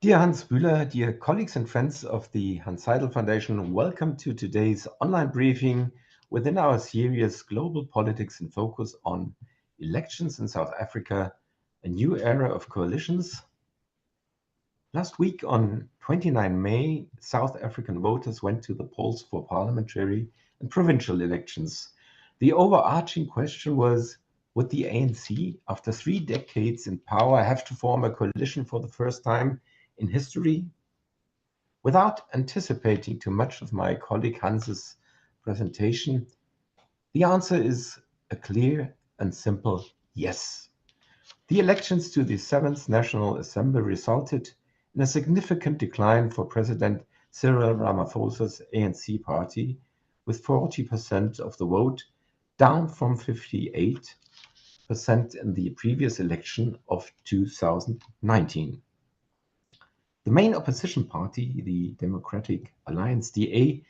Dear Hans Bühler, dear colleagues and friends of the Hanns Seidel Foundation, welcome to today's online briefing within our series Global Politics in Focus on Elections in South Africa, a new era of coalitions. Last week on 29 May, South African voters went to the polls for parliamentary and provincial elections. The overarching question was, would the ANC, after 3 decades in power, have to form a coalition for the first time in history? Without anticipating too much of my colleague Hans's presentation, the answer is a clear and simple yes. The elections to the 7th National Assembly resulted in a significant decline for President Cyril Ramaphosa's ANC party, with 40% of the vote, down from 58% in the previous election of 2019. The main opposition party, the Democratic Alliance, DA,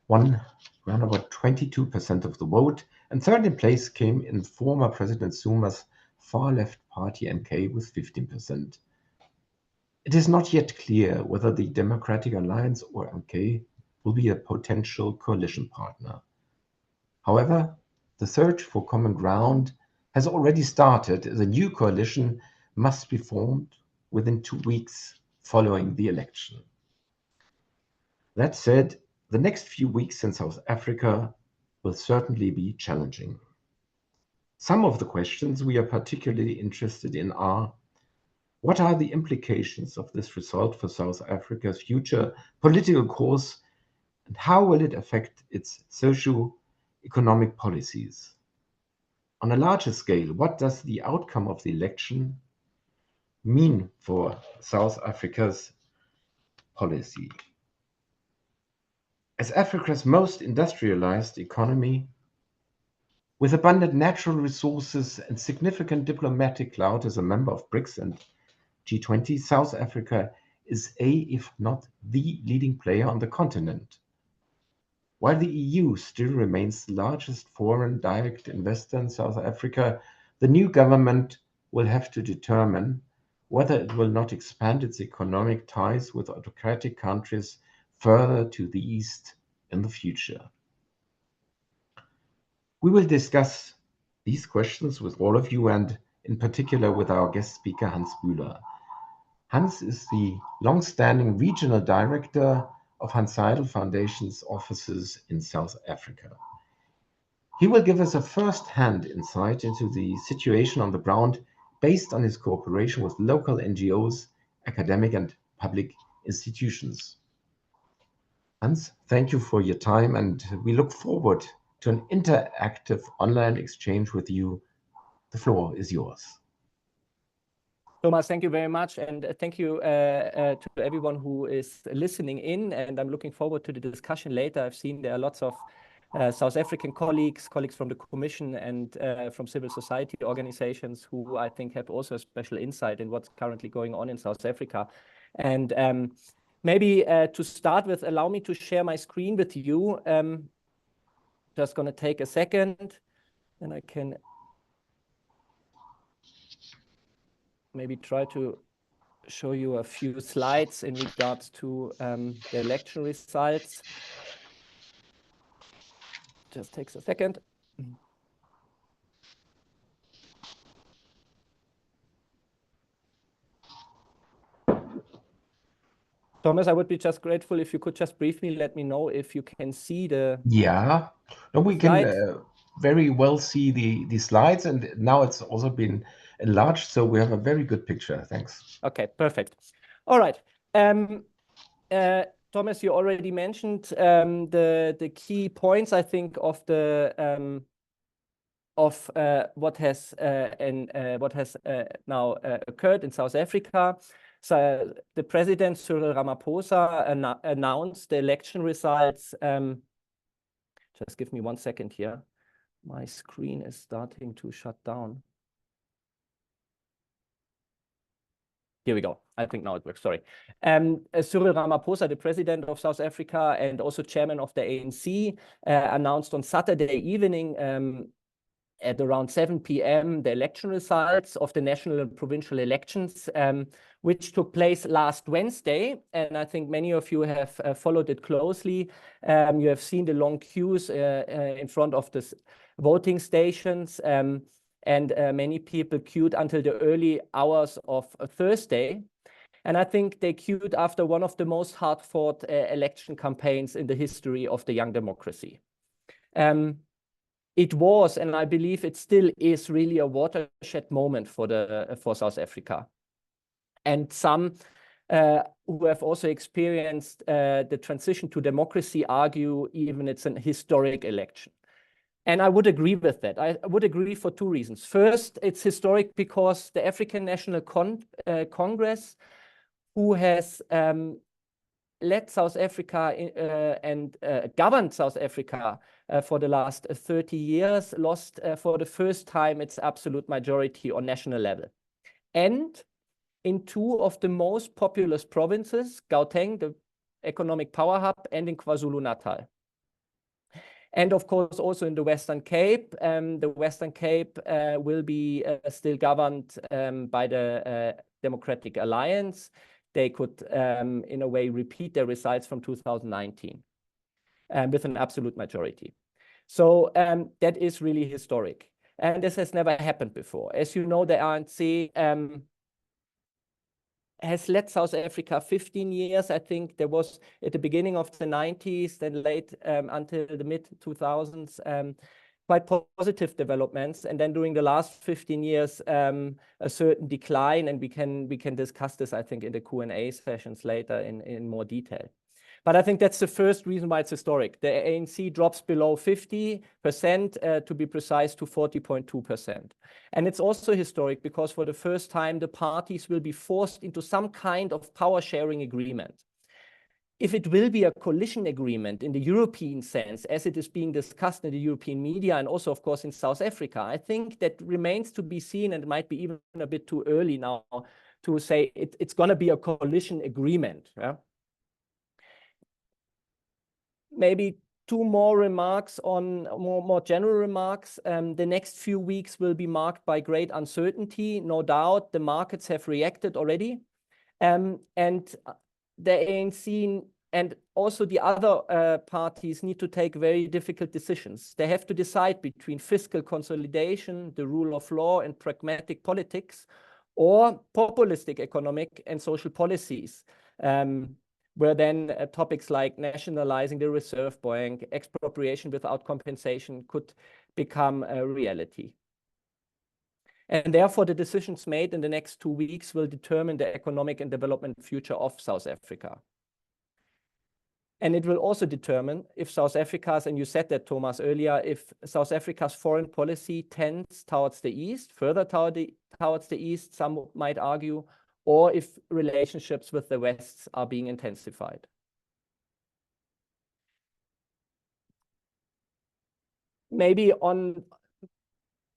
won around about 22% of the vote, and third in place came in former President Zumas' far-left party MK with 15%. It is not yet clear whether the Democratic Alliance or MK will be a potential coalition partner. However, the search for common ground has already started, as a new coalition must be formed within 2 weeks following the election. That said, the next few weeks in South Africa will certainly be challenging. Some of the questions we are particularly interested in are: what are the implications of this result for South Africa's future political course, and how will it affect its socio-economic policies? On a larger scale, what does the outcome of the election mean for South Africa's policy? As Africa's most industrialized economy, with abundant natural resources and significant diplomatic clout as a member of BRICS and G20, South Africa is if not the leading player on the continent. While the EU still remains the largest foreign direct investor in South Africa, the new government will have to determine whether it will not expand its economic ties with autocratic countries further to the east in the future. We will discuss these questions with all of you, and in particular with our guest speaker, Hanns Bühler. Hanns is the long-standing regional director of Hanns Seidel Foundation's offices in South Africa. He will give us a first-hand insight into the situation on the ground based on his cooperation with local NGOs, academic and public institutions. Hanns, thank you for your time, and we look forward to an interactive online exchange with you. The floor is yours. Thomas, thank you very much, and thank you to everyone who is listening in, and I'm looking forward to the discussion later. I've seen there are lots of South African colleagues from the Commission and from civil society organizations who I think have also a special insight in what's currently going on in South Africa. And maybe to start with, allow me to share my screen with you. Just going to take a second, and I can maybe try to show you a few slides in regards to the election results. Just takes a second. Thomas, I would be just grateful if you could just briefly let me know if you can see the no, we can very well see the slides, and now it's also been enlarged, so we have a very good picture. Thanks. Okay, perfect. All right. Thomas, you already mentioned the key points, I think, of the what has now occurred in South Africa. So the President Cyril Ramaphosa announced the election results. Just give me 1 second here. My screen is starting to shut down. Here we go. I think now it works. Sorry. Cyril Ramaphosa, the President of South Africa and also Chairman of the ANC, announced on Saturday evening at around 7 p.m. the election results of the national and provincial elections, which took place last Wednesday. And I think many of you have followed it closely. You have seen the long queues in front of the voting stations, and many people queued until the early hours of Thursday. And I think they queued after one of the most hard-fought election campaigns in the history of the young democracy. It was, and I believe it still is, really a watershed moment for South Africa. And some who have also experienced the transition to democracy argue even it's an historic election. And I would agree with that. I would agree for two reasons. First, it's historic because the African National Congress, who has led South Africa and governed South Africa for the last 30 years, lost for the first time its absolute majority on national level. And in two of the most populous provinces, Gauteng, the economic power hub, and in KwaZulu-Natal. And of course, also in the Western Cape. The Western Cape will be still governed by the Democratic Alliance. They could, in a way, repeat their results from 2019 with an absolute majority. So that is really historic. And this has never happened before. As you know, the ANC has led South Africa 15 years. I think there was at the beginning of the 90s, then late until the mid-2000s, quite positive developments. And then during the last 15 years, a certain decline. And we can discuss this, I think, in the Q&A sessions later in more detail. But I think that's the first reason why it's historic. The ANC drops below 50%, to be precise, to 40.2%. And it's also historic because for the first time, the parties will be forced into some kind of power-sharing agreement. If it will be a coalition agreement in the European sense, as it is being discussed in the European media and also, of course, in South Africa, I think that remains to be seen, and it might be even a bit too early now to say it's going to be a coalition agreement. Yeah? Maybe two more remarks on more general remarks. The next few weeks will be marked by great uncertainty. No doubt the markets have reacted already. And the ANC and also the other parties need to take very difficult decisions. They have to decide between fiscal consolidation, the rule of law, and pragmatic politics, or populistic economic and social policies, where then topics like nationalizing the reserve bank, expropriation without compensation could become a reality. And therefore, the decisions made in the next 2 weeks will determine the economic and development future of South Africa. And it will also determine if South Africa's, and you said that, Thomas, earlier, if South Africa's foreign policy tends towards the east, further towards the east, some might argue, or if relationships with the West are being intensified. Maybe on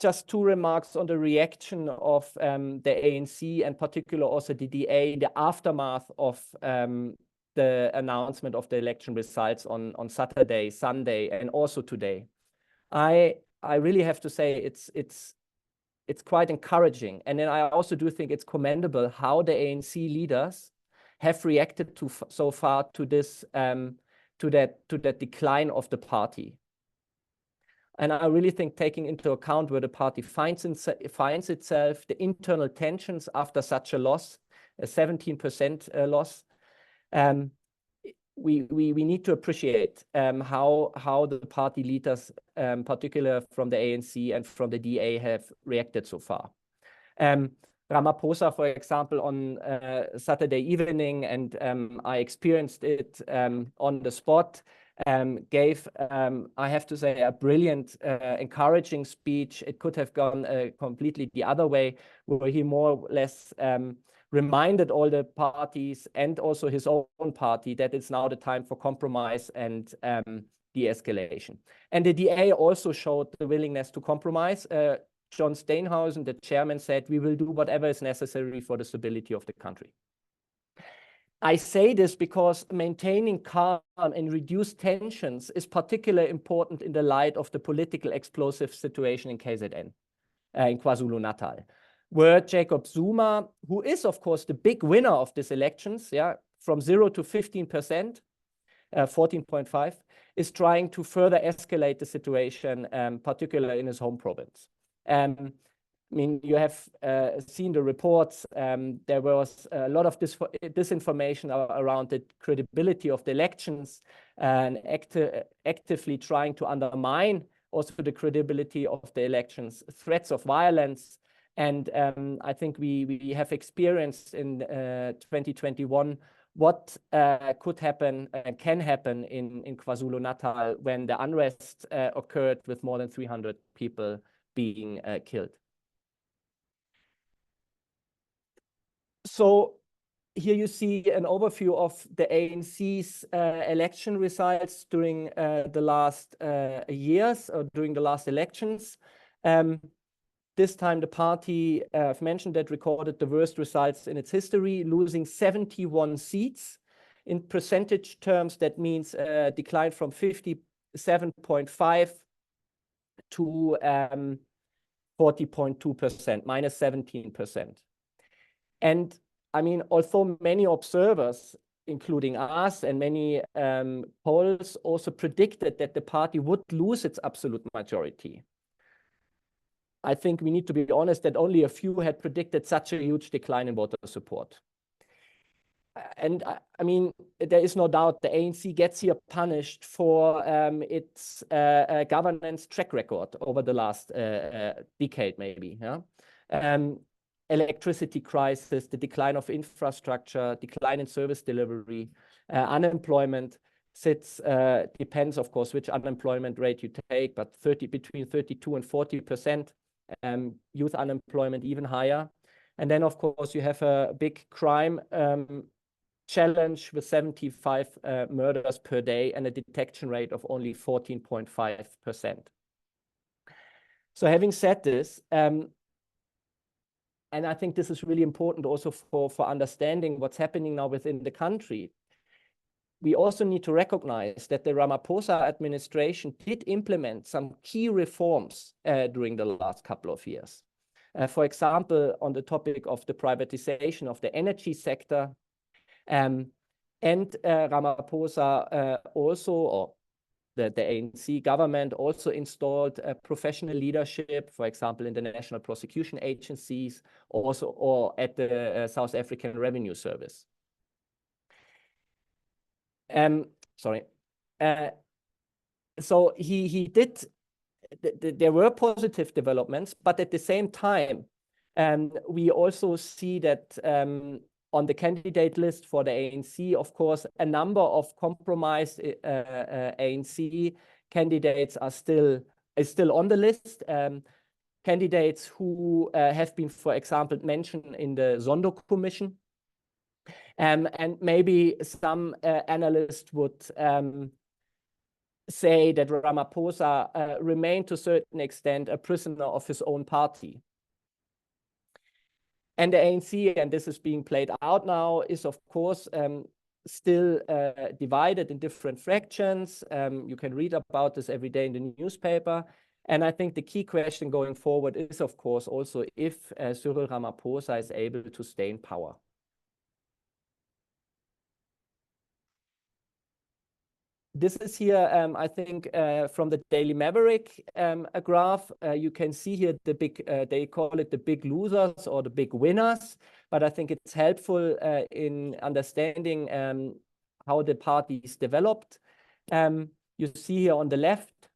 just two remarks on the reaction of the ANC and particularly also the DA in the aftermath of the announcement of the election results on Saturday, Sunday, and also today. I really have to say it's quite encouraging. And then I also do think it's commendable how the ANC leaders have reacted to so far to this to that decline of the party. And I really think, taking into account where the party finds itself, the internal tensions after such a loss, a 17% loss, we need to appreciate how the party leaders, particularly from the ANC and from the DA, have reacted so far. Ramaphosa, for example, on Saturday evening, and I experienced it on the spot, gave, I have to say, a brilliant, encouraging speech. It could have gone completely the other way, where he more or less reminded all the parties and also his own party that it's now the time for compromise and de-escalation. And the DA also showed the willingness to compromise. John Steenhuisen, the chairman, said, "We will do whatever is necessary for the stability of the country." I say this because maintaining calm and reduce tensions is particularly important in the light of the political explosive situation in KZN, in KwaZulu-Natal, where Jacob Zuma, who is, of course, the big winner of these elections, yeah, from 0 to 15%, 14.5, is trying to further escalate the situation, particularly in his home province. I mean, you have seen the reports. There was a lot of disinformation around the credibility of the elections and actively trying to undermine also the credibility of the elections, threats of violence. And I think we have experienced in 2021 what could happen and can happen in KwaZulu-Natal when the unrest occurred with more than 300 people being killed. So here you see an overview of the ANC's election results during the last years, or during the last elections. This time the party, I've mentioned that, recorded the worst results in its history, losing 71 seats. In percentage terms, that means a decline from 57.5 to 40.2%, minus 17%. And I mean, although many observers, including us and many polls, also predicted that the party would lose its absolute majority, I think we need to be honest that only a few had predicted such a huge decline in voter support. And I mean, there is no doubt the ANC gets here punished for its governance track record over the last decade, maybe. Yeah? Electricity crisis, the decline of infrastructure, decline in service delivery, unemployment depends, of course, which unemployment rate you take, but between 32 and 40%. Youth unemployment even higher. And then, of course, you have a big crime challenge with 75 murders per day and a detection rate of only 14.5%. So having said this, and I think this is really important also for understanding what's happening now within the country, we also need to recognize that the Ramaphosa administration did implement some key reforms during the last couple of years. For example, on the topic of the privatization of the energy sector, and Ramaphosa also, or the ANC government also installed professional leadership, for example, in the National Prosecution Agencies, or at the South African Revenue Service. So he did, there were positive developments, but at the same time, we also see that on the candidate list for the ANC, of course, a number of compromised ANC candidates are still on the list. Candidates who have been, for example, mentioned in the Zondo Commission. And maybe some analysts would say that Ramaphosa remained to a certain extent a prisoner of his own party. And the ANC, and this is being played out now, is of course still divided in different fractions. You can read about this every day in the newspaper. And I think the key question going forward is, of course, also if Cyril Ramaphosa is able to stay in power. This is here, I think, from the Daily Maverick, a graph. You can see here the big, they call it the big losers or the big winners, but I think it's helpful in understanding how the parties developed. You see here on the left,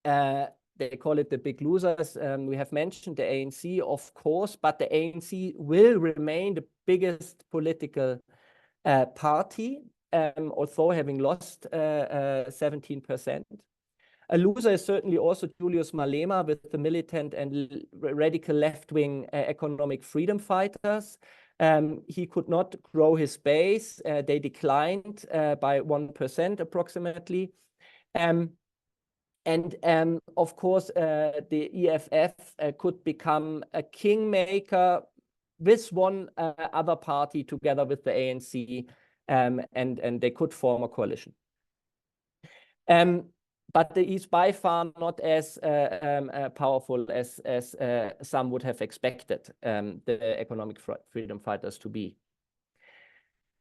they call it the big losers. We have mentioned the ANC, of course, but the ANC will remain the biggest political party, although having lost 17%. A loser is certainly also Julius Malema with the militant and radical left-wing economic freedom fighters. He could not grow his base. They declined by 1% approximately. And of course, the EFF could become a kingmaker with one other party together with the ANC, and they could form a coalition. But it is by far not as powerful as some would have expected the economic freedom fighters to be.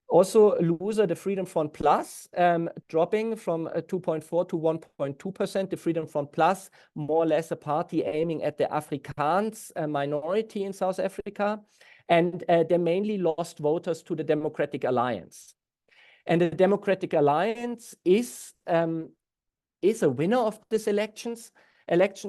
Also, loser, the Freedom Front Plus, dropping from 2.4 to 1.2%. The Freedom Front Plus, more or less a party aiming at the Afrikaans minority in South Africa. And they mainly lost voters to the Democratic Alliance. And the Democratic Alliance is a winner of this election.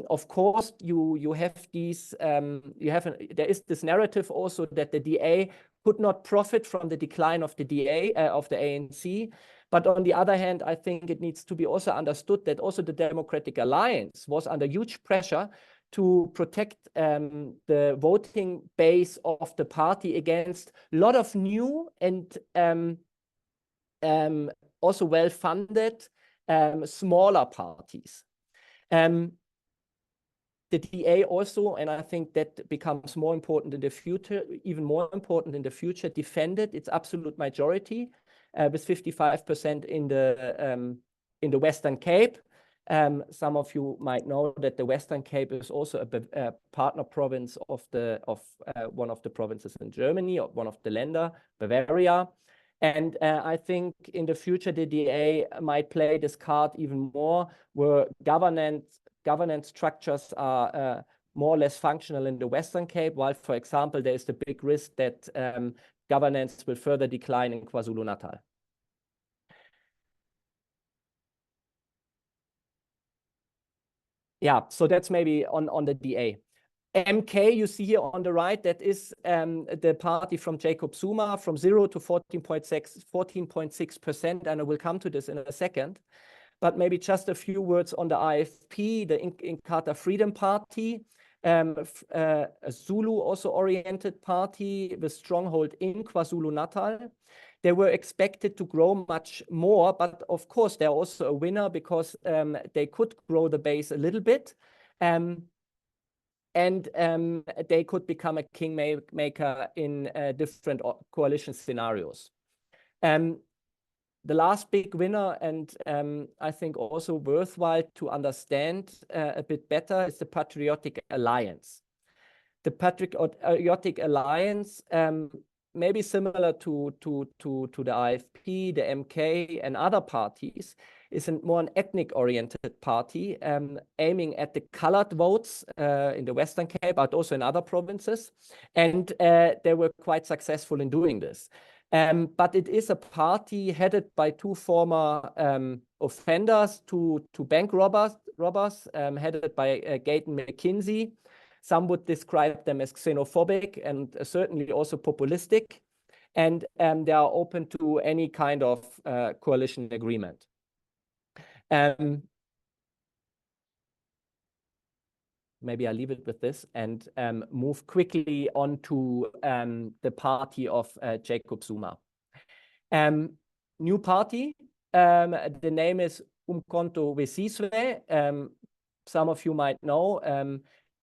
Of course, you have these, there is this narrative also that the DA could not profit from the decline of the DA, of the ANC. But on the other hand, I think it needs to be also understood that also the Democratic Alliance was under huge pressure to protect the voting base of the party against a lot of new and also well-funded smaller parties. The DA also, and I think that becomes more important in the future, even more important in the future, defended its absolute majority with 55% in the Western Cape. Some of you might know that the Western Cape is also a partner province of one of the provinces in Germany, or one of the Länder, Bavaria. And I think in the future, the DA might play this card even more, where governance structures are more or less functional in the Western Cape, while, for example, there is the big risk that governance will further decline in KwaZulu-Natal. Yeah, so that's maybe on the DA. MK, you see here on the right, that is the party from Jacob Zuma, from 0 to 14.6%, and I will come to this in a second. But maybe just a few words on the IFP, the Inkatha Freedom Party, a Zulu also oriented party with stronghold in KwaZulu-Natal. They were expected to grow much more, but of course they're also a winner because they could grow the base a little bit. And they could become a kingmaker in different coalition scenarios. The last big winner, and I think also worthwhile to understand a bit better, is the Patriotic Alliance. The Patriotic Alliance, maybe similar to the IFP, the MK, and other parties, is more an ethnic-oriented party, aiming at the colored votes in the Western Cape, but also in other provinces. And they were quite successful in doing this. But it is a party headed by two former offenders, two bank robbers, headed by Gayton McKenzie. Some would describe them as xenophobic and certainly also populistic. And they are open to any kind of coalition agreement. Maybe I'll leave it with this and move quickly on to the party of Jacob Zuma. New party, the name is Umkhonto weSizwe. Some of you might know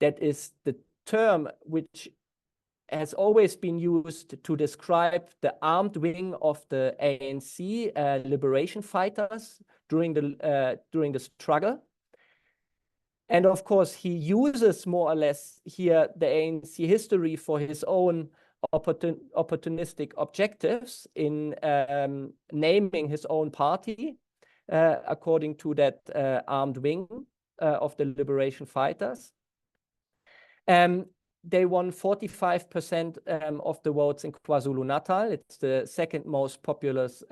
that is the term which has always been used to describe the armed wing of the ANC liberation fighters during the struggle. And of course, he uses more or less here the ANC history for his own opportunistic objectives in naming his own party according to that armed wing of the liberation fighters. They won 45% of the votes in KwaZulu-Natal. It's the second most populous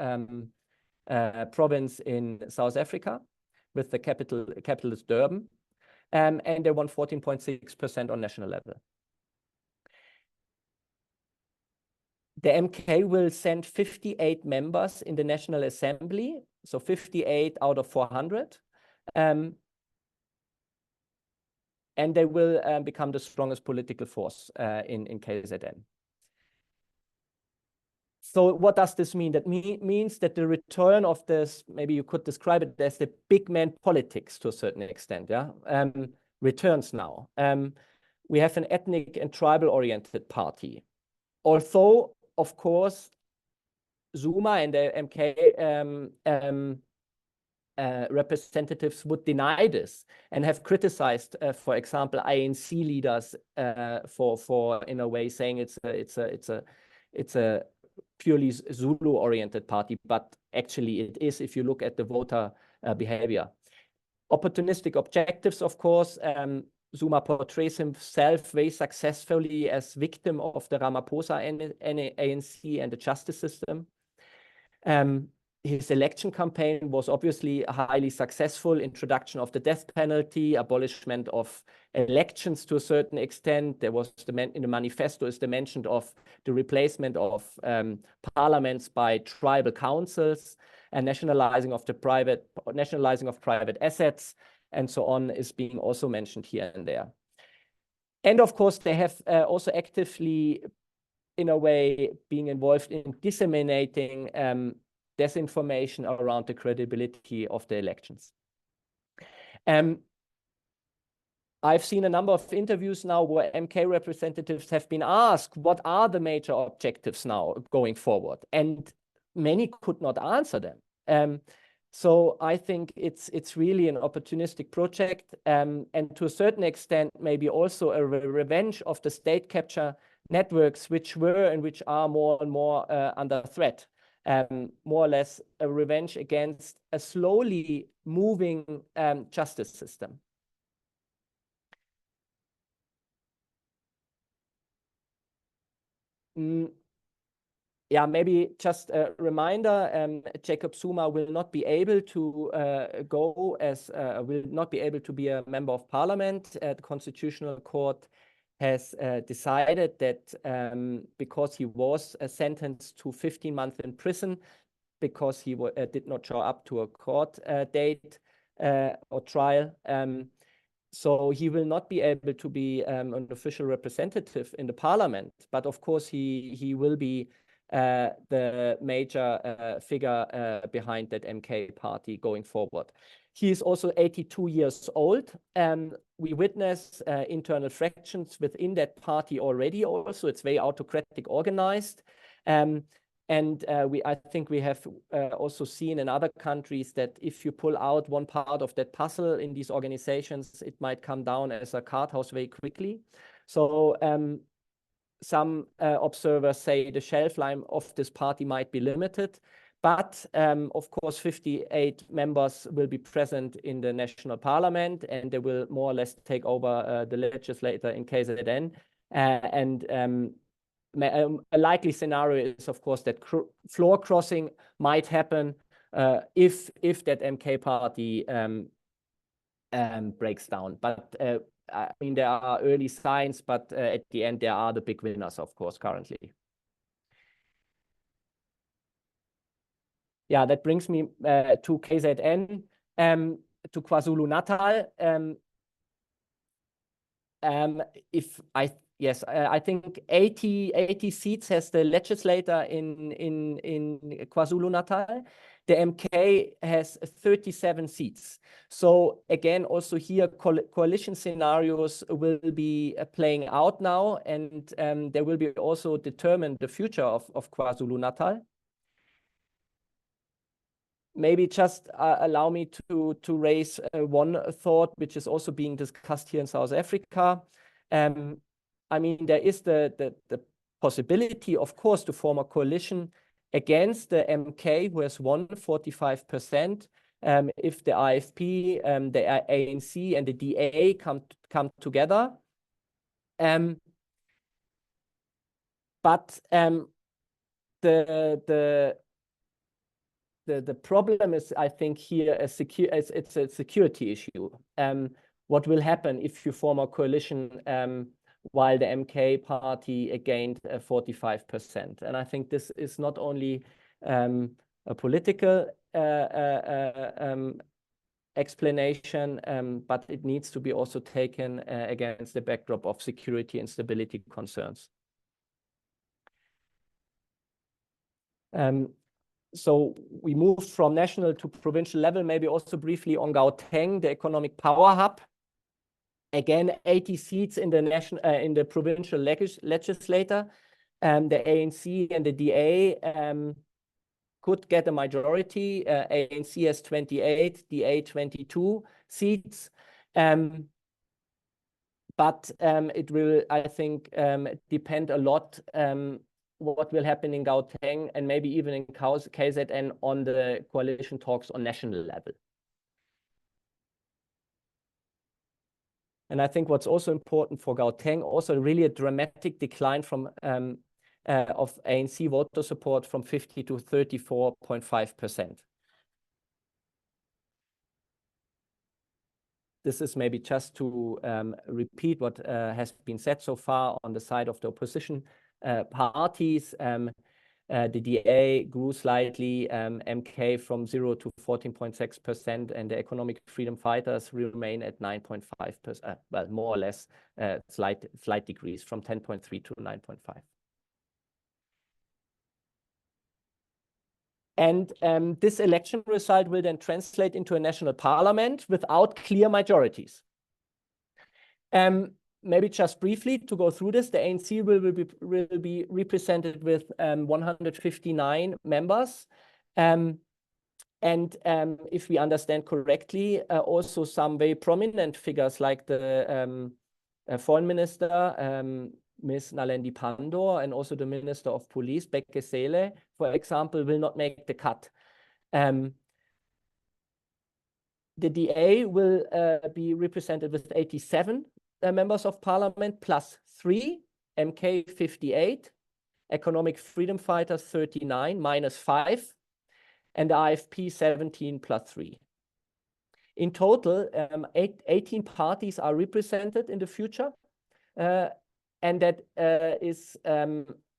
province in South Africa, with the capital is Durban. And they won 14.6% on national level. The MK will send 58 members in the National Assembly, so 58 out of 400. And they will become the strongest political force in KZN. So what does this mean? That means that the return of this, maybe you could describe it as the big man politics to a certain extent, yeah, returns now. We have an ethnic and tribal oriented party. although, of course, Zuma and the MK representatives would deny this and have criticized, for example, ANC leaders for in a way saying it's a purely Zulu-oriented party, but actually it is if you look at the voter behavior. Opportunistic objectives, of course. Zuma portrays himself very successfully as victim of the Ramaphosa ANC and the justice system. His election campaign was obviously highly successful. Introduction of the death penalty, abolishment of elections to a certain extent. There was in the manifesto is the mention of the replacement of parliaments by tribal councils, and nationalizing of private assets, and so on is being also mentioned here and there. And of course, they have also actively, in a way, being involved in disseminating disinformation around the credibility of the elections. I've seen a number of interviews now where MK representatives have been asked, what are the major objectives now going forward? And many could not answer them. So I think it's really an opportunistic project, and to a certain extent, maybe also a revenge of the state capture networks, which were and which are more and more under threat. More or less a revenge against a slowly moving justice system. Yeah, maybe just a reminder, Jacob Zuma will not be able to will not be able to be a member of parliament. The Constitutional Court has decided that because he was sentenced to 15 months in prison, because he did not show up to a court date or trial, so he will not be able to be an official representative in the parliament. But of course, he will be the major figure behind that MK party going forward. He is also 82 years old. We witness internal fractions within that party already also. It's very autocratic organized. I think we have also seen in other countries that if you pull out one part of that puzzle in these organizations, it might come down as a card house very quickly. So some observers say the shelf life of this party might be limited. But of course, 58 members will be present in the national parliament, and they will more or less take over the legislature in KZN. A likely scenario is, of course, that floor crossing might happen if that MK party breaks down. But I mean, there are early signs, but at the end, there are the big winners, of course, currently. Yeah, that brings me to KZN, to KwaZulu-Natal. I think 80 seats has the legislator in KwaZulu-Natal. The MK has 37 seats. So again, also here, coalition scenarios will be playing out now, and they will be also determine the future of KwaZulu-Natal. Maybe just allow me to raise one thought, which is also being discussed here in South Africa. I mean, there is the possibility, of course, to form a coalition against the MK, who has won 45%, if the IFP, the ANC, and the DA come together. But the problem is, I think, here it's a security issue. What will happen if you form a coalition while the MK party gained 45%? And I think this is not only a political explanation, but it needs to be also taken against the backdrop of security and stability concerns. So we moved from national to provincial level, maybe also briefly on Gauteng, the economic power hub. Again, 80 seats in the provincial legislature. the ANC and the DA could get a majority. ANC has 28, DA 22 seats. But it will, I think, depend a lot what will happen in Gauteng and maybe even in KZN on the coalition talks on national level. And I think what's also important for Gauteng, also really a dramatic decline from of ANC voter support from 50 to 34.5%. This is maybe just to repeat what has been said so far on the side of the opposition parties. The DA grew slightly, MK from 0 to 14.6%, and the economic freedom fighters remain at 9.5%, well, more or less slight decrease from 10.3 to 9.5. And this election result will then translate into a national parliament without clear majorities. Maybe just briefly to go through this, the ANC will be represented with 159 members. And if we understand correctly, also some very prominent figures like the foreign minister, Ms. Nalendi Pandor, and also the Minister of Police, Bheki Cele, for example, will not make the cut. The DA will be represented with 87 members of parliament, plus 3, MK 58, economic freedom fighters 39, minus 5, and the IFP 17 plus 3. In total, 18 parties are represented in the future. And that is,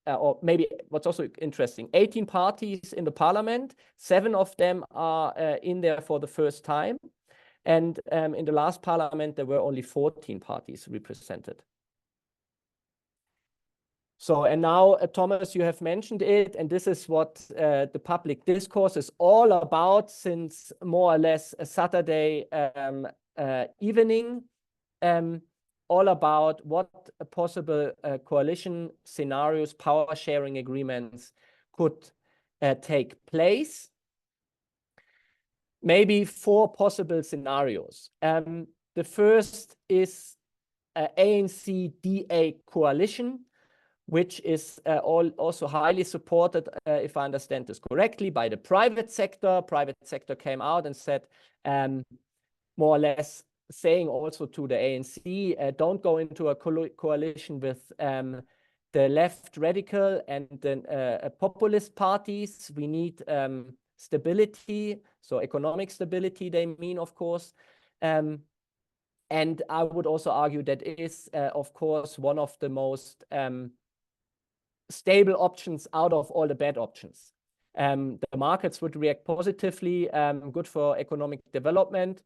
or maybe what's also interesting, 18 parties in the parliament, 7 of them are in there for the first time. And in the last parliament, there were only 14 parties represented. So, and now, Thomas, you have mentioned it, and this is what the public discourse is all about since more or less a Saturday evening. All about what possible coalition scenarios, power sharing agreements could take place. Maybe 4 possible scenarios. The first is ANC-DA coalition, which is also highly supported, if I understand this correctly, by the private sector. Private sector came out and said, more or less, saying also to the ANC, don't go into a coalition with the left radical and the populist parties. We need stability, so economic stability, they mean, of course. And I would also argue that it is, of course, one of the most stable options out of all the bad options. The markets would react positively, good for economic development.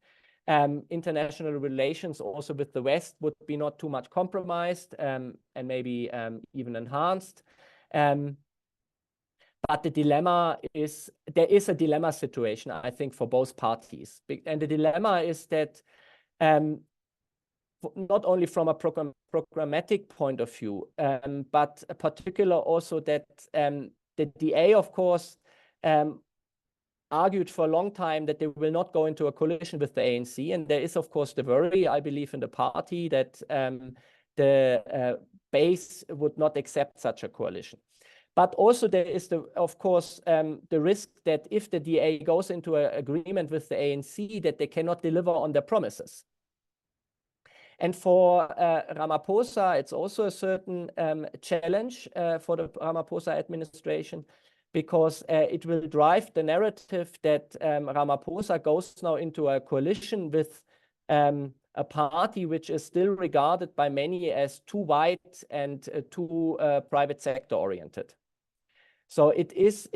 International relations also with the West would be not too much compromised and maybe even enhanced. But the dilemma is, there is a dilemma situation, I think, for both parties. And the dilemma is that not only from a programmatic point of view, but particular also that the DA, of course, argued for a long time that they will not go into a coalition with the ANC. And there is, of course, the worry, I believe, in the party that the base would not accept such a coalition. But also there is, of course, the risk that if the DA goes into an agreement with the ANC, that they cannot deliver on their promises. And for Ramaphosa, it's also a certain challenge for the Ramaphosa administration, because it will drive the narrative that Ramaphosa goes now into a coalition with a party which is still regarded by many as too white and too private sector oriented. So it's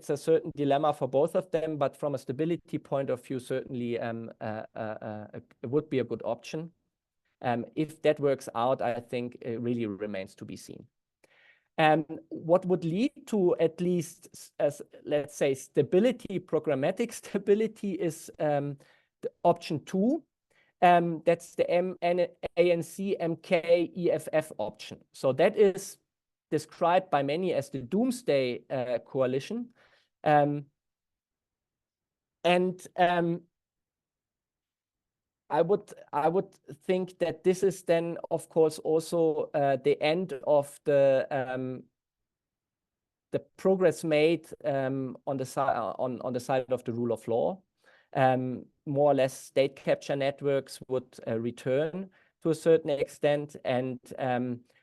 a certain dilemma for both of them, but from a stability point of view, certainly it would be a good option. If that works out, I think it really remains to be seen. What would lead to at least, as let's say, stability, programmatic stability, is the option 2. That's the ANC MK EFF option. So that is described by many as the doomsday coalition. I would think that this is then, of course, also the end of the progress made on the side of the rule of law. More or less, state capture networks would return to a certain extent, and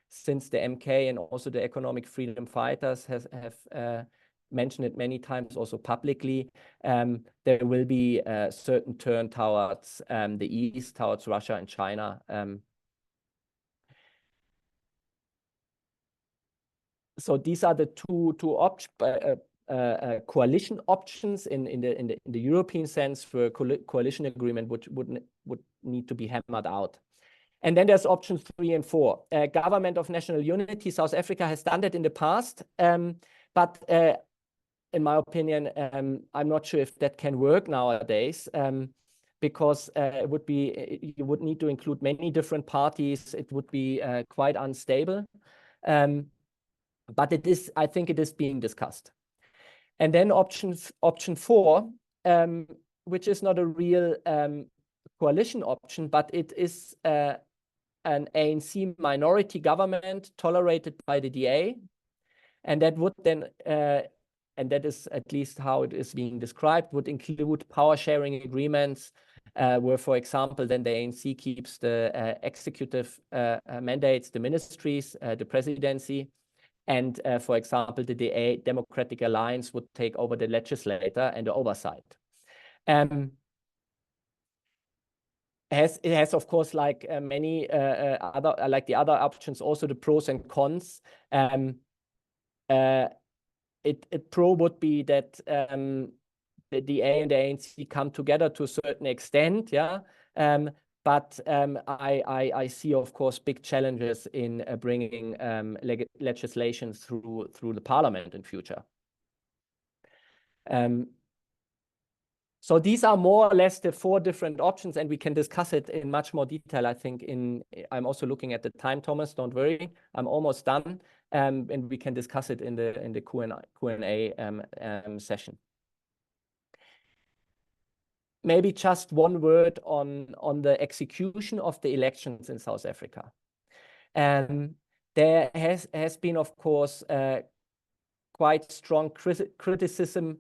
since the MK and also the economic freedom fighters have mentioned it many times also publicly, there will be a certain turn towards the East, towards Russia and China. So these are the two coalition options in the European sense, where coalition agreement would need to be hammered out. And then there's options 3 and 4. Government of national unity. South Africa has done that in the past, but in my opinion, I'm not sure if that can work nowadays, because it would be, you would need to include many different parties. It would be quite unstable. But it is, I think it is being discussed. And then option 4, which is not a real coalition option, but it is an ANC minority government tolerated by the DA. And that would then, and that is at least how it is being described, would include power sharing agreements, where, for example, then the ANC keeps the executive mandates, the ministries, the presidency. And for example, the DA Democratic Alliance would take over the legislature and the oversight. It has, of course, like many other, like the other options, also the pros and cons. Pro would be that the DA and the ANC come together to a certain extent, yeah. But I see, of course, big challenges in bringing legislation through the parliament in future. So these are more or less the 4 different options, and we can discuss it in much more detail, I think. I'm also looking at the time, Thomas, don't worry. I'm almost done, and we can discuss it in the Q&A session. Maybe just one word on the execution of the elections in South Africa. There has been, of course, quite strong criticism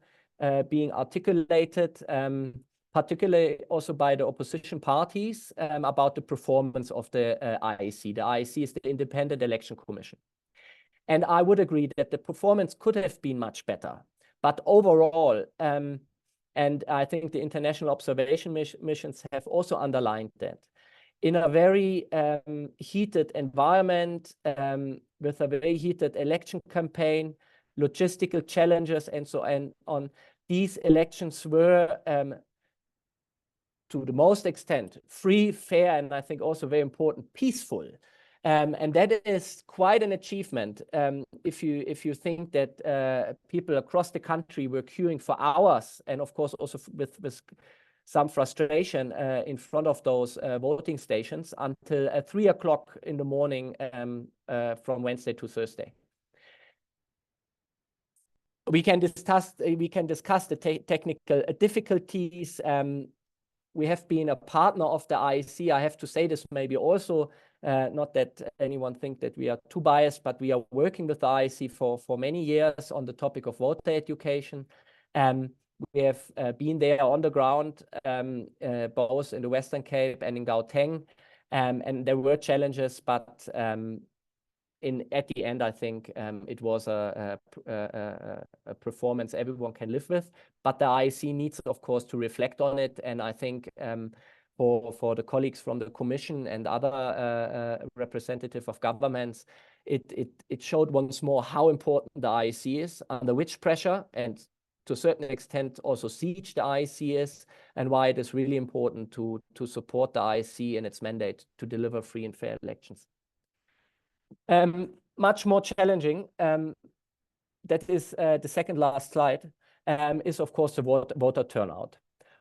being articulated, particularly also by the opposition parties, about the performance of the IEC. The IEC is the Independent Election Commission. And I would agree that the performance could have been much better. But overall, and I think the international observation missions have also underlined that, in a very heated environment, with a very heated election campaign, logistical challenges, and so on, these elections were, to the most extent, free, fair, and I think also very important, peaceful. And that is quite an achievement. If you think that people across the country were queuing for hours, and of course also with some frustration in front of those voting stations until 3 o'clock in the morning from Wednesday to Thursday. We can discuss the technical difficulties. We have been a partner of the IEC. I have to say this maybe also, not that anyone think that we are too biased, but we are working with the IEC for many years on the topic of voter education. We have been there on the ground, both in the Western Cape and in Gauteng, and there were challenges, but at the end, I think it was a performance everyone can live with. But the IEC needs, of course, to reflect on it, and I think for the colleagues from the Commission and other representative of governments, it showed once more how important the IEC is, under which pressure, and to a certain extent also siege the IEC is, and why it is really important to support the IEC and its mandate to deliver free and fair elections. Much more challenging, that is the second last slide, is of course the voter turnout.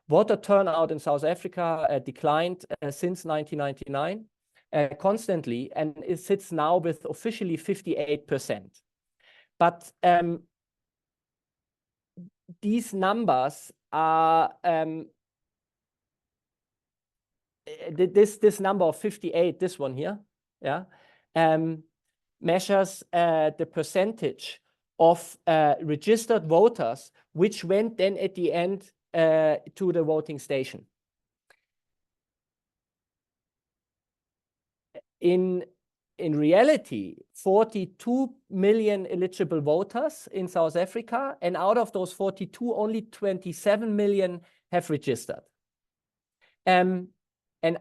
Voter turnout in South Africa declined since 1999. constantly, and it sits now with officially 58%. But these numbers are this number of 58, this one here, yeah, measures the percentage of registered voters which went then at the end to the voting station. In reality, 42 million eligible voters in South Africa, and out of those 42, only 27 million have registered. And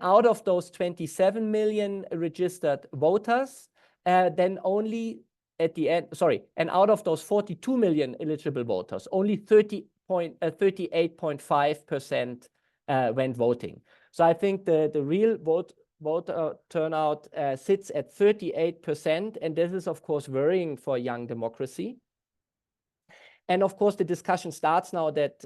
out of those 27 million registered voters, then only at the end, sorry, and out of those 42 million eligible voters, only 38.5% went voting. So I think the real voter turnout sits at 38%, and this is, of course, worrying for a young democracy. And of course, the discussion starts now that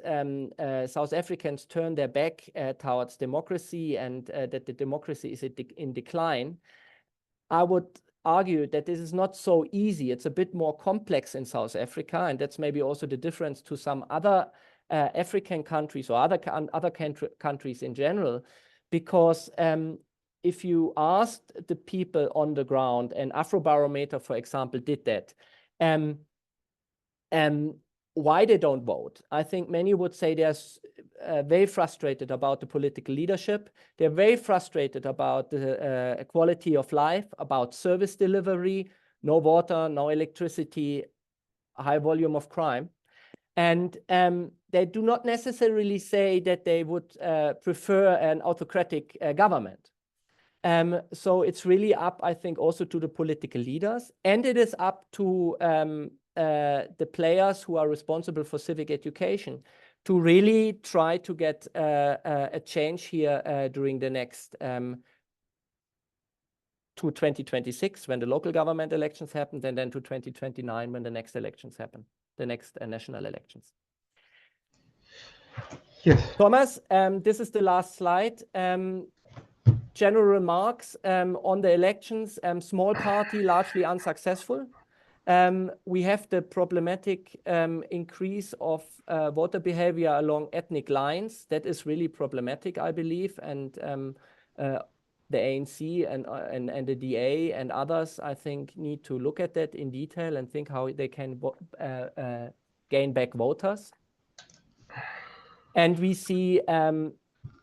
South Africans turn their back towards democracy, and that the democracy is in decline. I would argue that this is not so easy. It's a bit more complex in South Africa, and that's maybe also the difference to some other African countries or other countries in general, because if you asked the people on the ground, and Afrobarometer, for example, did that, why they don't vote, I think many would say they're very frustrated about the political leadership. They're very frustrated about the quality of life, about service delivery, no water, no electricity, high volume of crime. And they do not necessarily say that they would prefer an autocratic government. So it's really up, I think, also to the political leaders, and it is up to the players who are responsible for civic education to really try to get a change here during the next to 2026, when the local government elections happen, and then to 2029 when the next elections happen, the next national elections. Yes. Thomas, this is the last slide. General remarks on the elections. Small party, largely unsuccessful. We have the problematic increase of voter behavior along ethnic lines. That is really problematic, I believe. And the ANC and the DA and others, I think, need to look at that in detail and think how they can gain back voters. And we see,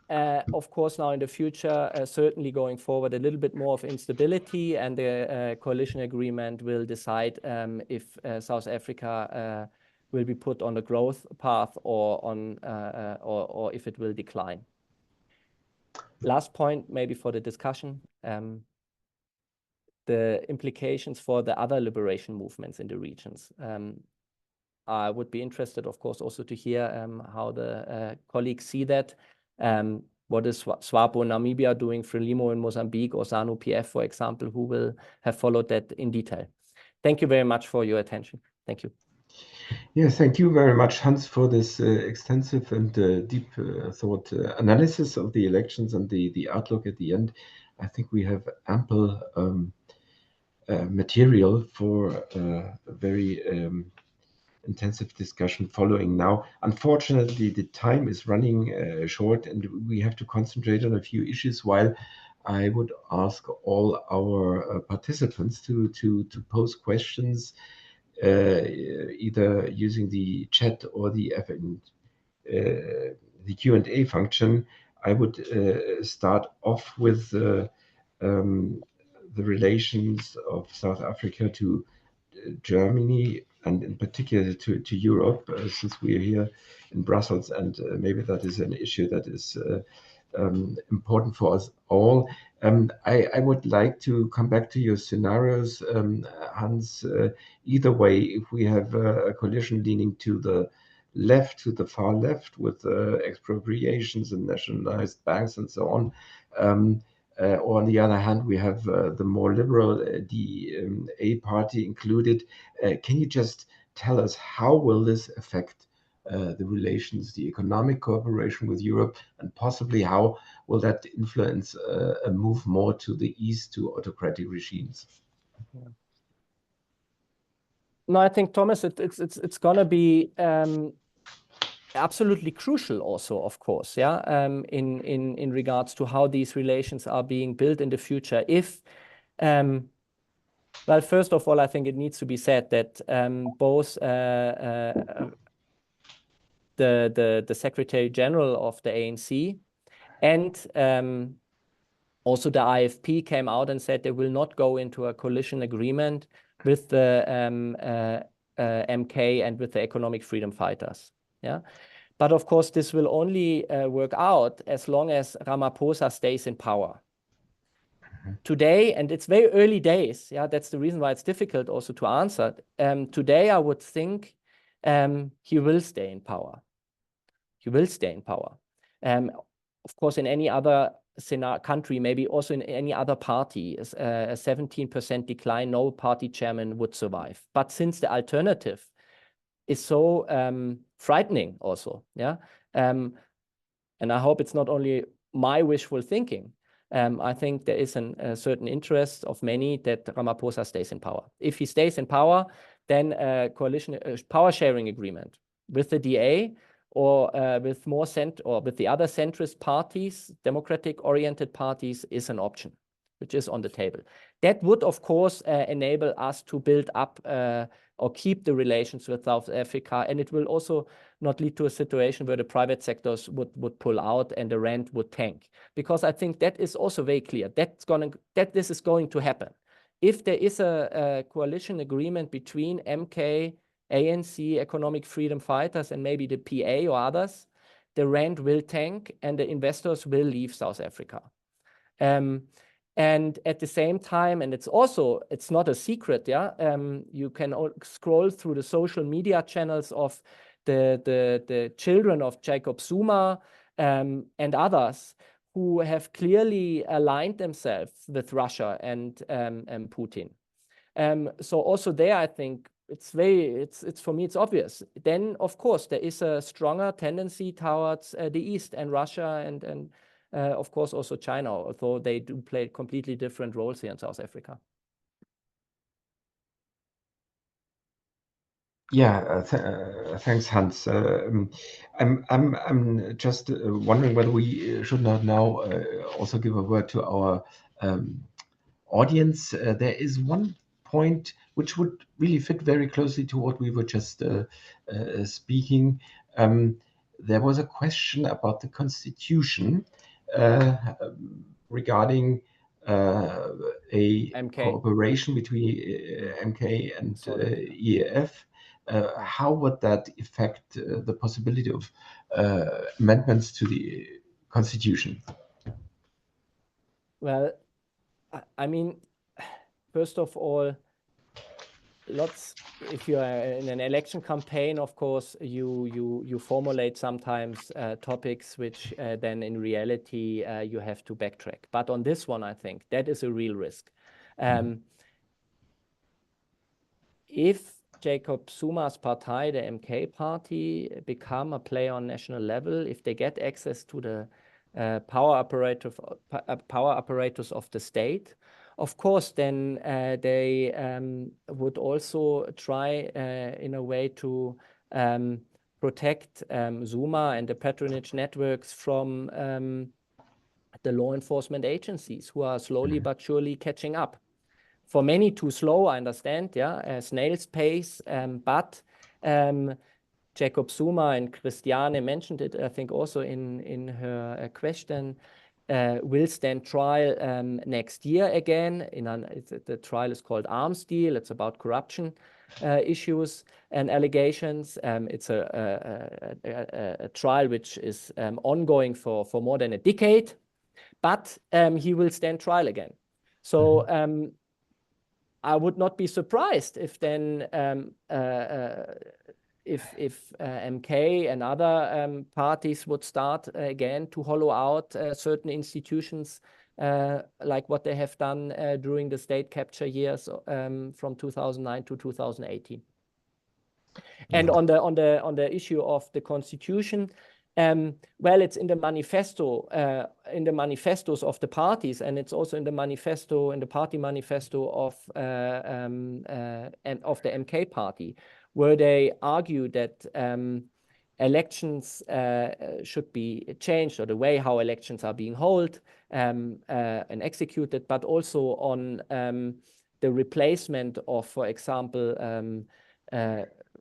of course, now in the future, certainly going forward, a little bit more of instability, and the coalition agreement will decide if South Africa will be put on the growth path or if it will decline. Last point, maybe for the discussion, the implications for the other liberation movements in the regions. I would be interested, of course, also to hear how the colleagues see that. What is SWAPO Namibia doing, Frelimo in Mozambique, or ZANU-PF, for example, who will have followed that in detail. Thank you very much for your attention. Thank you. Yes, thank you very much, Hanns, for this extensive and deep thought analysis of the elections and the outlook at the end. I think we have ample material for a very intensive discussion following now. Unfortunately, the time is running short, and we have to concentrate on a few issues, while I would ask all our participants to pose questions, either using the chat or the Q&A function. I would start off with the relations of South Africa to Germany, and in particular to Europe, since we are here in Brussels, and maybe that is an issue that is important for us all. I would like to come back to your scenarios, Hanns. Either way, if we have a coalition leaning to the left, to the far left, with expropriations and nationalized banks and so on, or on the other hand, we have the more liberal DA party included. Can you just tell us how will this affect the relations, the economic cooperation with Europe, and possibly how will that influence a move more to the east to autocratic regimes? Yeah. No, I think, Thomas, it's going to be absolutely crucial also, of course, yeah, in regards to how these relations are being built in the future. If, well, first of all, I think it needs to be said that both the Secretary General of the ANC and also the IFP came out and said they will not go into a coalition agreement with the MK and with the economic freedom fighters. Yeah, but of course this will only work out as long as Ramaphosa stays in power. Today, and it's very early days, yeah, that's the reason why it's difficult also to answer. Today, I would think he will stay in power. He will stay in power. Of course, in any other country, maybe also in any other party, a 17% decline, no party chairman would survive. But since the alternative is so frightening also, yeah, and I hope it's not only my wishful thinking, I think there is a certain interest of many that Ramaphosa stays in power. If he stays in power, then a coalition power sharing agreement with the DA or with with the other centrist parties, democratic-oriented parties, is an option, which is on the table. That would, of course, enable us to build up or keep the relations with South Africa, and it will also not lead to a situation where the private sectors would pull out and the rand would tank. Because I think that is also very clear that this is going to happen. If there is a coalition agreement between MK, ANC, economic freedom fighters, and maybe the PA or others, the rand will tank and the investors will leave South Africa. And at the same time, and it's not a secret, yeah, you can scroll through the social media channels of the children of Jacob Zuma and others who have clearly aligned themselves with Russia and Putin. So also there, I think it's for me, it's obvious. Then, of course, there is a stronger tendency towards the East and Russia and of course, also China, although they do play completely different roles here in South Africa. Yeah, thanks, Hanns. I'm just wondering whether we should not now also give a word to our audience. There is one point which would really fit very closely to what we were just speaking. There was a question about the Constitution regarding a MK. cooperation between MK and EAF. How would that affect the possibility of amendments to the Constitution? Well, I mean, first of all, if you are in an election campaign, of course, you formulate sometimes topics which then in reality you have to backtrack. But on this one, I think that is a real risk. If Jacob Zuma's party, the MK party, become a player on national level, if they get access to the power apparatus of the state, of course, then they would also try in a way to protect Zuma and the patronage networks from the law enforcement agencies who are slowly but surely catching up. For many, too slow, I understand, yeah, snail's pace, but Jacob Zuma and Christiane mentioned it, I think, also in her question, will stand trial next year again. The trial is called Arms Deal. It's about corruption issues and allegations. It's a trial which is ongoing for more than a decade, but he will stand trial again. So I would not be surprised if then if MK and other parties would start again to hollow out certain institutions like what they have done during the state capture years from 2009 to 2018. And on the issue of the constitution, well, it's in the manifesto, in the manifestos of the parties, and it's also in the manifesto, in the party manifesto of the MK party, where they argue that elections should be changed, or the way how elections are being held and executed, but also on the replacement of, for example,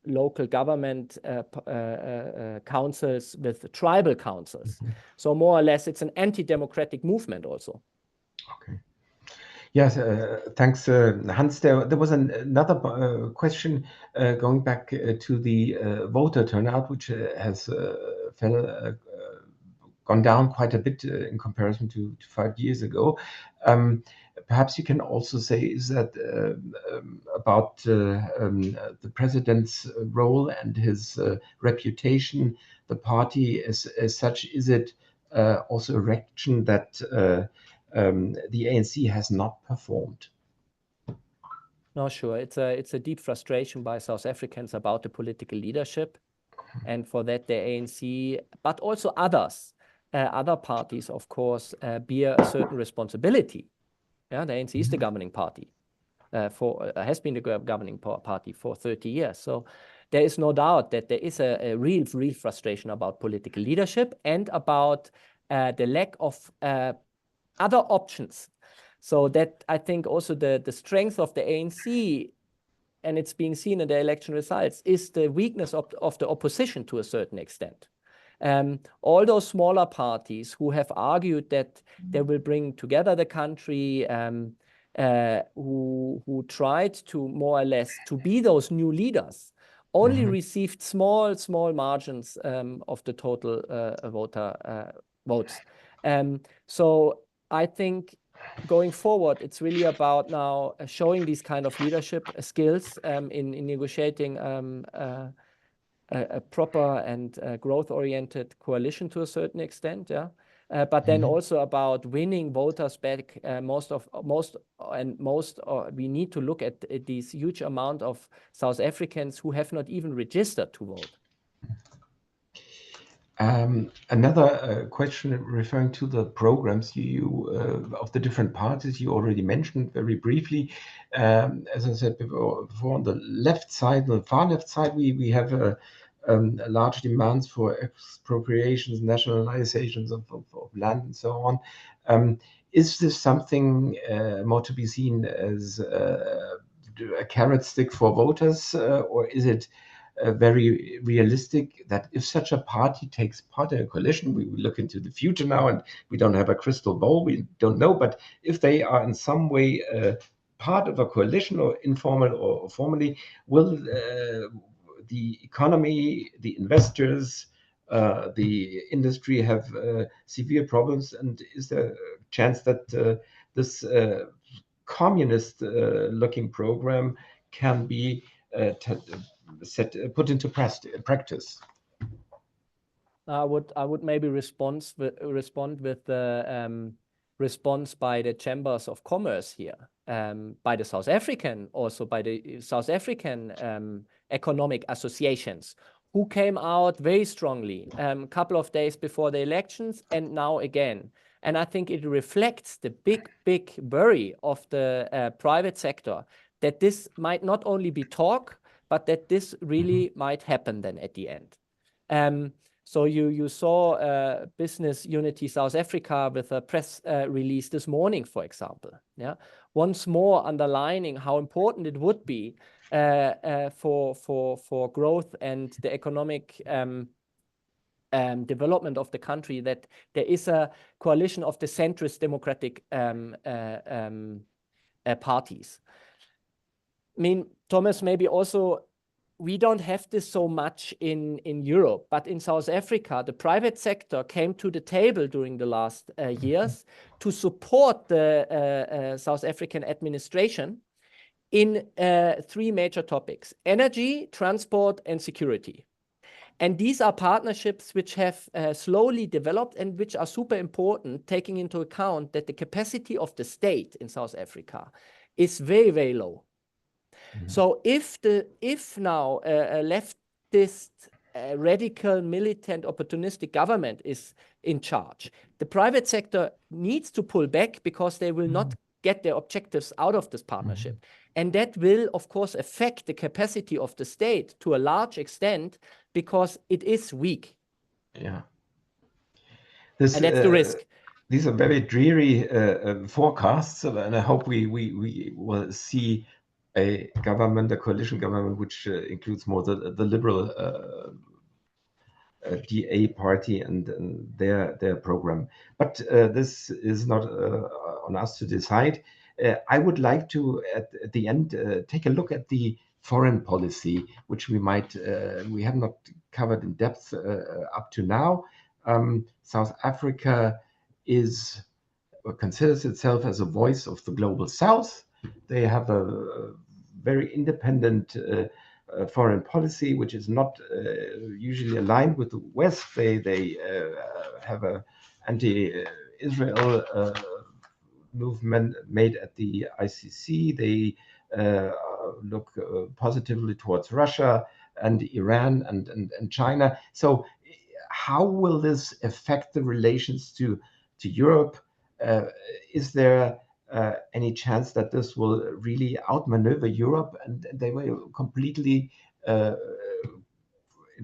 local government councils with tribal councils. So more or less, it's an anti-democratic movement also. Okay. Yes, thanks, Hans. There was another question going back to the voter turnout, which has gone down quite a bit in comparison to 5 years ago. Perhaps you can also say, is that about the president's role and his reputation, the party as such, is it also a reaction that the ANC has not performed? No, sure. It's a deep frustration by South Africans about the political leadership, and for that the ANC, but also others, other parties, of course, bear a certain responsibility. Yeah, the ANC is the governing party, has been the governing party for 30 years. So there is no doubt that there is a real frustration about political leadership and about the lack of other options. So that, I think, also the strength of the ANC, and it's being seen in the election results, is the weakness of the opposition to a certain extent. All those smaller parties who have argued that they will bring together the country, who tried to more or less to be those new leaders, only received small margins of the total voter votes. So I think going forward, it's really about now showing these kind of leadership skills in negotiating a proper and growth-oriented coalition to a certain extent, yeah. But then also about winning voters back. We need to look at these huge amount of South Africans who have not even registered to vote. Another question referring to the programs of the different parties you already mentioned very briefly. As I said before, on the left side, the far left side, we have large demands for expropriations, nationalizations of land, and so on. Is this something more to be seen as a carrot stick for voters, or is it very realistic that if such a party takes part in a coalition, we look into the future now and we don't have a crystal ball, we don't know, but if they are in some way part of a coalition, or informal or formally, will the economy, the investors, the industry have severe problems? And is there a chance that this communist looking program can be put into practice? I would maybe respond with the response by the chambers of commerce here, by the South African, also by the South African economic associations, who came out very strongly a couple of days before the elections and now again. And I think it reflects the big worry of the private sector, that this might not only be talk, but that this really might happen then at the end. So you saw Business Unity South Africa with a press release this morning, for example. Yeah, once more underlining how important it would be for growth and the economic development of the country, that there is a coalition of the centrist democratic parties. I mean, Thomas, maybe also, we don't have this so much in Europe, but in South Africa, the private sector came to the table during the last years to support the South African administration in 3 major topics: energy, transport, and security. And these are partnerships which have slowly developed and which are super important, taking into account that the capacity of the state in South Africa is very, very low. So if now a leftist, radical, militant, opportunistic government is in charge, the private sector needs to pull back because they will not get their objectives out of this partnership. And that will, of course, affect the capacity of the state to a large extent because it is weak. Yeah. And that's the risk. These are very dreary forecasts, and I hope we will see a government, a coalition government, which includes more the liberal DA party and their program. But this is not on us to decide. I would like to, at the end, take a look at the foreign policy, which we have not covered in depth up to now. South Africa considers itself as a voice of the global South. They have a very independent foreign policy, which is not usually aligned with the West. They have an anti-Israel movement made at the ICC. They look positively towards Russia and Iran and China. So how will this affect the relations to Europe? Is there any chance that this will really outmaneuver Europe and they will completely,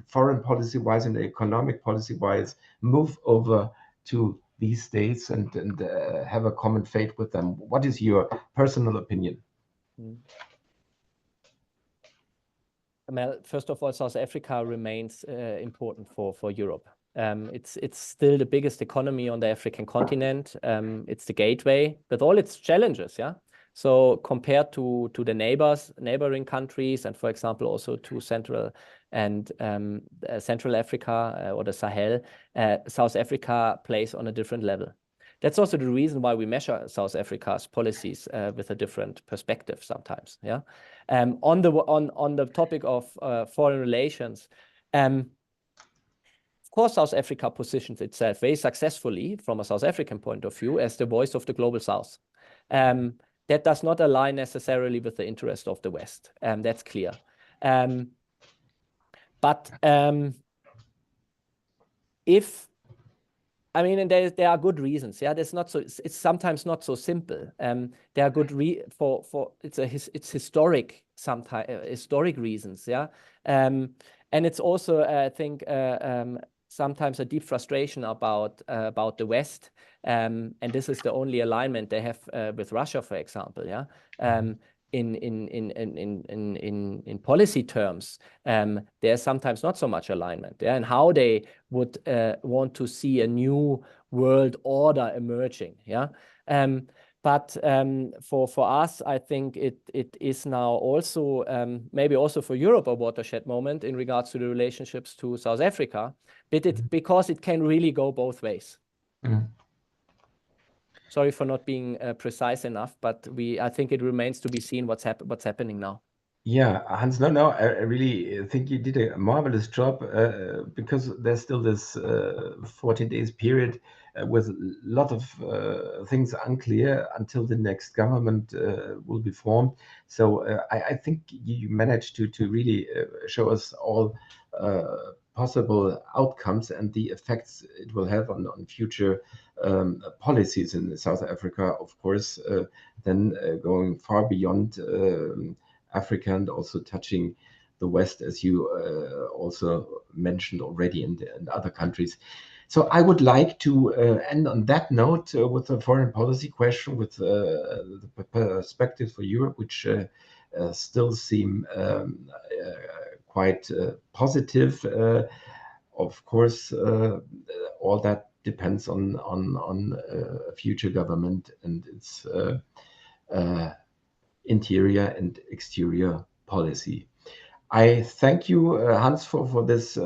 foreign policy-wise and economic policy-wise, move over to these states and have a common fate with them? What is your personal opinion? Well, first of all, South Africa remains important for Europe. It's still the biggest economy on the African continent. It's the gateway with all its challenges, yeah. So compared to the neighboring countries, and for example also to Central Africa or the Sahel, South Africa plays on a different level. That's also the reason why we measure South Africa's policies with a different perspective sometimes. Yeah. On the topic of foreign relations, of course, South Africa positions itself very successfully from a South African point of view as the voice of the global South. That does not align necessarily with the interest of the West. That's clear. But I mean, and there are good reasons. Yeah, there's not so. It's sometimes not so simple. There are good it's historic sometimes historic reasons. Yeah, and it's also I think sometimes a deep frustration about the West. And this is the only alignment they have with Russia, for example. Yeah. In policy terms, there's sometimes not so much alignment, yeah, and how they would want to see a new world order emerging, yeah. But for us, I think it is now also maybe also for Europe a watershed moment in regards to the relationships to South Africa, but because it can really go both ways. Sorry for not being precise enough, but I think it remains to be seen what's happening now. Yeah, Hans, no, I really think you did a marvelous job because there's still this 14 days period with a lot of things unclear until the next government will be formed. So I think you managed to really show us all possible outcomes and the effects it will have on future policies in South Africa, of course, then going far beyond Africa and also touching the West, as you also mentioned already in other countries. So I would like to end on that note with a foreign policy question, with the perspective for Europe, which still seem quite positive. Of course, all that depends on a future government and its interior and exterior policy. I thank you, Hans, for this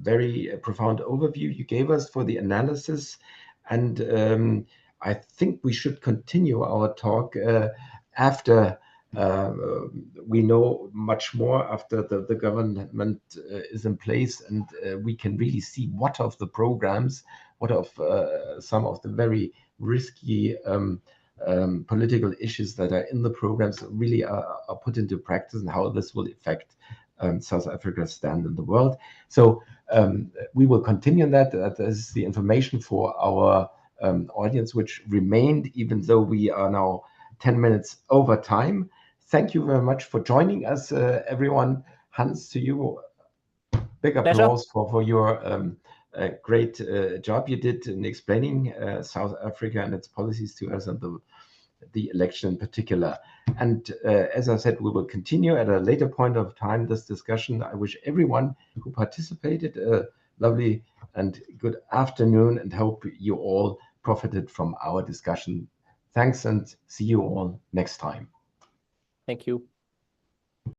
very profound overview you gave us, for the analysis. And I think we should continue our talk after we know much more, after the government is in place, and we can really see what of the programs, what of some of the very risky political issues that are in the programs really are put into practice, and how this will affect South Africa's stand in the world. So we will continue that. That is the information for our audience, which remained, even though we are now 10 minutes over time. Thank you very much for joining us, everyone. Hanns, to you, big applause for your great job you did in explaining South Africa and its policies to us, and the election in particular. And as I said, we will continue at a later point of time this discussion. I wish everyone who participated a lovely and good afternoon, and hope you all profited from our discussion. Thanks, and see you all next time. Thank you.